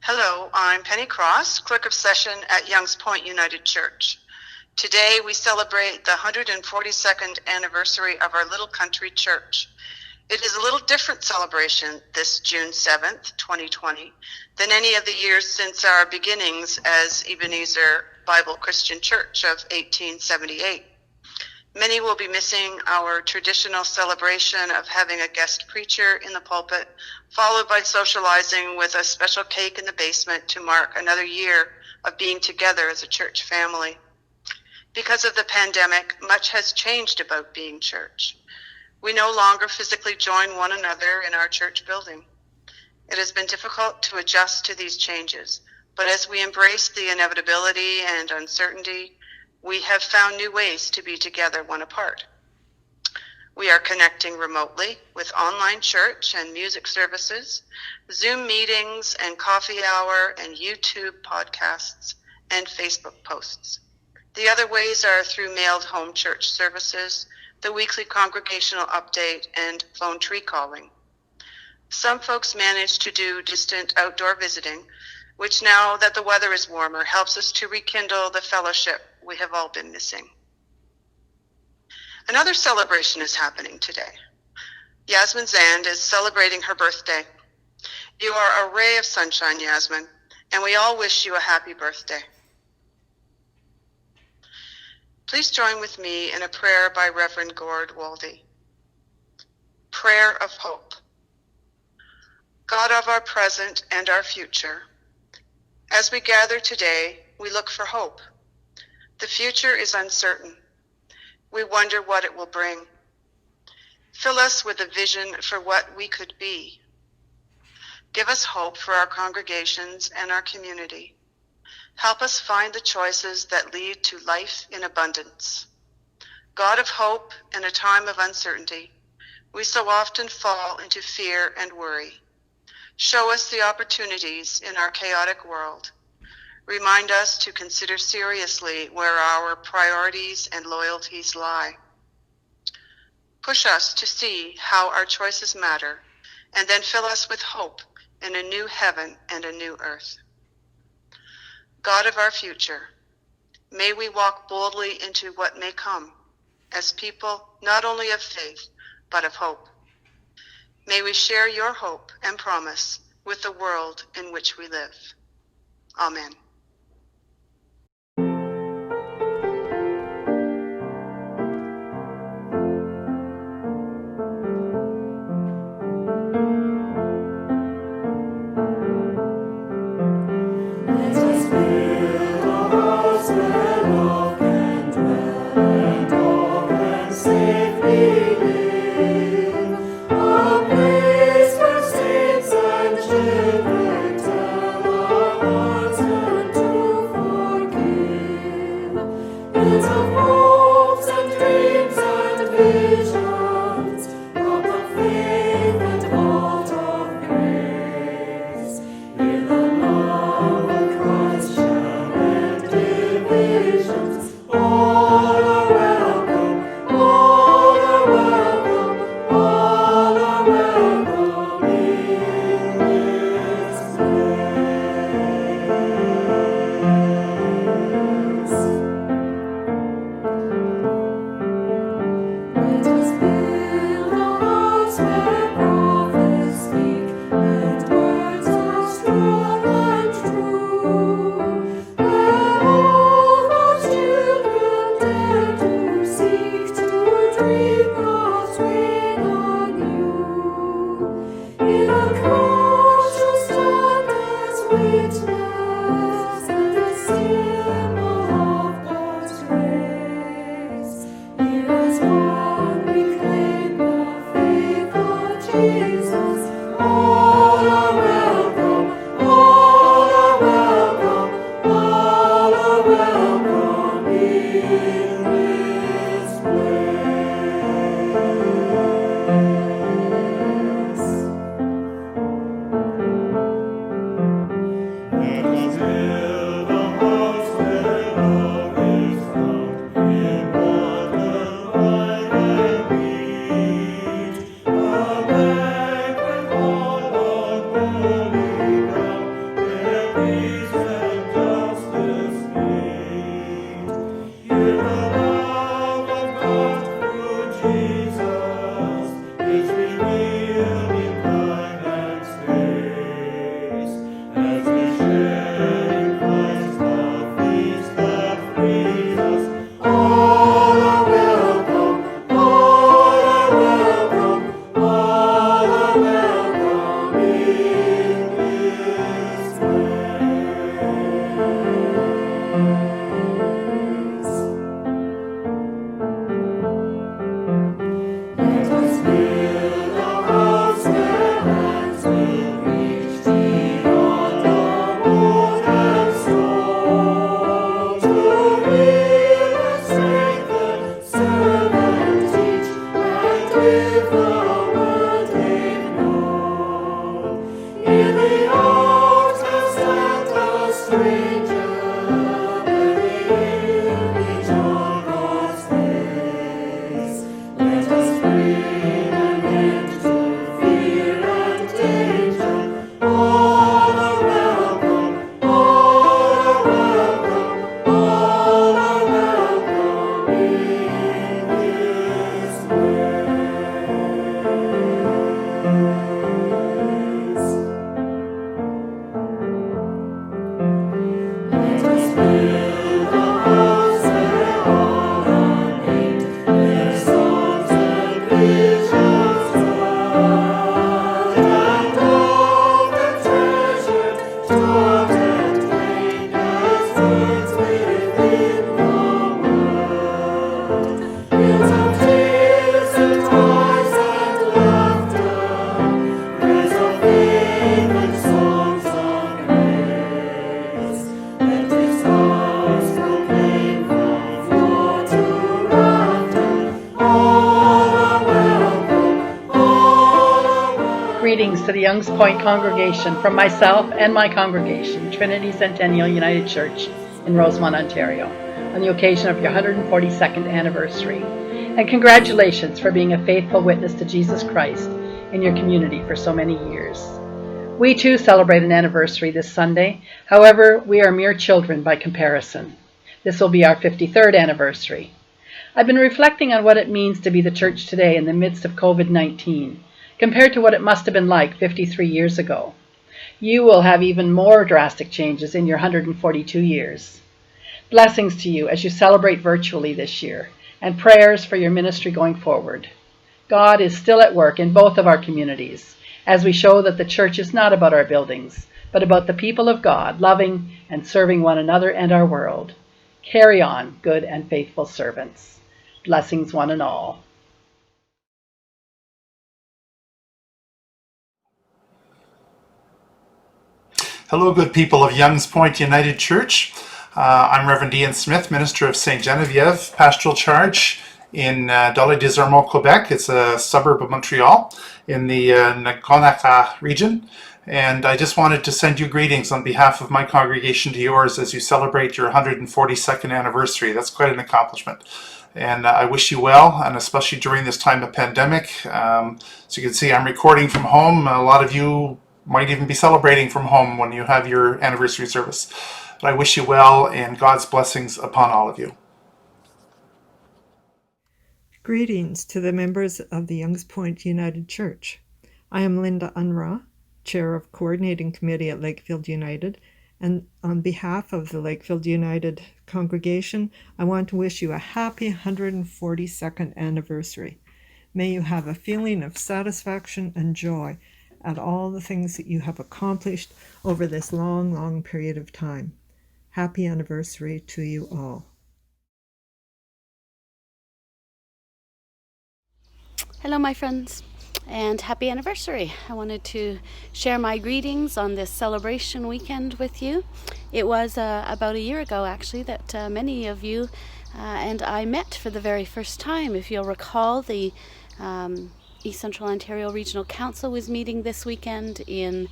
Hello, I'm Penny Cross, Clerk of Session at Young's Point United Church. Today we celebrate the 142nd anniversary of our little country church. It is a little different celebration this June 7th, 2020, than any of the years since our beginnings as Ebenezer Bible Christian Church of 1878. Many will be missing our traditional celebration of having a guest preacher in the pulpit, followed by socializing with a special cake in the basement to mark another year of being together as a church family. Because of the pandemic, much has changed about being church. We no longer physically join one another in our church building. It has been difficult to adjust to these changes, but as we embrace the inevitability and uncertainty, we have found new ways to be together when apart. We are connecting remotely with online church and music services, Zoom meetings and coffee hour and YouTube podcasts and Facebook posts. The other ways are through mailed home church services, the weekly congregational update, and phone tree calling. Some folks manage to do distant outdoor visiting, which now that the weather is warmer helps us to rekindle the fellowship we have all been missing. Another celebration is happening today. Yasmin Zand is celebrating her birthday. You are a ray of sunshine, Yasmin, and we all wish you a happy birthday. Please join with me in a prayer by Reverend Gord Waldy. Prayer of Hope. God of our present and our future, as we gather today, we look for hope. The future is uncertain. We wonder what it will bring. Fill us with a vision for what we could be. Give us hope for our congregations and our community. Help us find the choices that lead to life in abundance. God of hope, in a time of uncertainty, we so often fall into fear and worry. Show us the opportunities in our chaotic world. Remind us to consider seriously where our priorities and loyalties lie. Push us to see how our choices matter, and then fill us with hope in a new heaven and a new earth. God of our future, may we walk boldly into what may come as people not only of faith, but of hope. May we share your hope and promise with the world in which we live. Amen. to the Youngs Point congregation from myself and my congregation, Trinity Centennial United Church in Rosemont, Ontario, on the occasion of your 142nd anniversary. And congratulations for being a faithful witness to Jesus Christ in your community for so many years. We too celebrate an anniversary this Sunday. However, we are mere children by comparison. This will be our 53rd anniversary. I've been reflecting on what it means to be the church today in the midst of COVID-19, compared to what it must have been like 53 years ago. You will have even more drastic changes in your 142 years. Blessings to you as you celebrate virtually this year, and prayers for your ministry going forward. God is still at work in both of our communities, as we show that the church is not about our buildings, but about the people of God, loving and serving one another and our world. Carry on, good and faithful servants. Blessings one and all. Hello, good people of Youngs Point United Church. I'm Reverend Ian Smith, minister of St. Genevieve, pastoral charge in Dolly des Ormeaux, Quebec. It's a suburb of Montreal in the Nakonaka region. And I just wanted to send you greetings on behalf of my congregation to yours as you celebrate your 142nd anniversary. That's quite an accomplishment. And I wish you well, and especially during this time of pandemic. So you can see I'm recording from home. A lot of you might even be celebrating from home when you have your anniversary service. But I wish you well and God's blessings upon all of you. Greetings to the members of the Youngs Point United Church. I am Linda Unruh, Chair of Coordinating Committee at Lakefield United, and on behalf of the Lakefield United congregation, I want to wish you a happy 142nd anniversary. May you have a feeling of satisfaction and joy at all the things that you have accomplished over this long period of time. Happy anniversary to you all. Hello, my friends, and happy anniversary. I wanted to share my greetings on this celebration weekend with you. It was about a year ago, actually, that many of you and I met for the very first time. If you'll recall, the East Central Ontario Regional Council was meeting this weekend in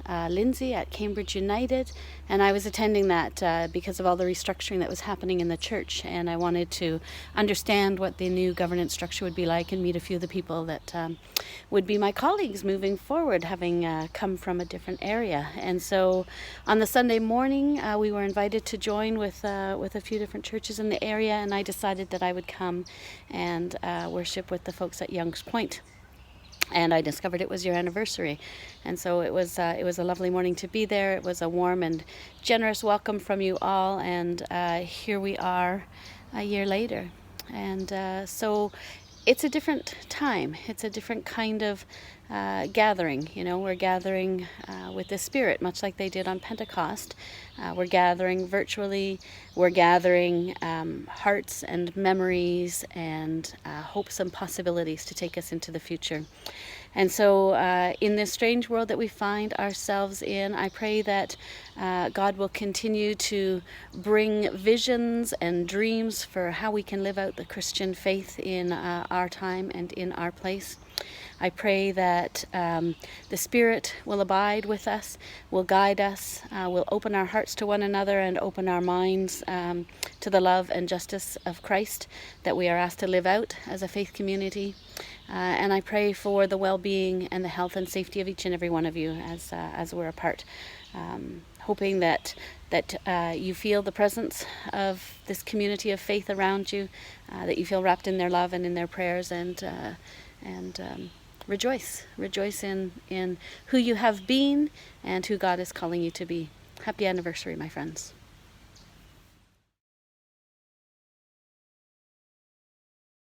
Lindsay at Cambridge United, and I was attending that because of all the restructuring that was happening in the church, and I wanted to understand what the new governance structure would be like and meet a few of the people that would be my colleagues moving forward, having come from a different area. And so on the Sunday morning we were invited to join with a few different churches in the area, and I decided that I would come and worship with the folks at Youngs Point. And I discovered it was your anniversary, and so it was a lovely morning to be there. It was a warm and generous welcome from you all, and here we are a year later. And so it's a different time. It's a different kind of gathering. You know, we're gathering with the Spirit, much like they did on Pentecost. We're gathering virtually. We're gathering hearts and memories and hopes and possibilities to take us into the future. And so in this strange world that we find ourselves in, I pray that God will continue to bring visions and dreams for how we can live out the Christian faith in our time and in our place. I pray that the Spirit will abide with us, will guide us, will open our hearts to one another and open our minds to the love and justice of Christ that we are asked to live out as a faith community. And I pray for the well-being and the health and safety of each and every one of you as we're apart. Hoping that you feel the presence of this community of faith around you, that you feel wrapped in their love and in their prayers, and rejoice in who you have been and who God is calling you to be. Happy anniversary, my friends.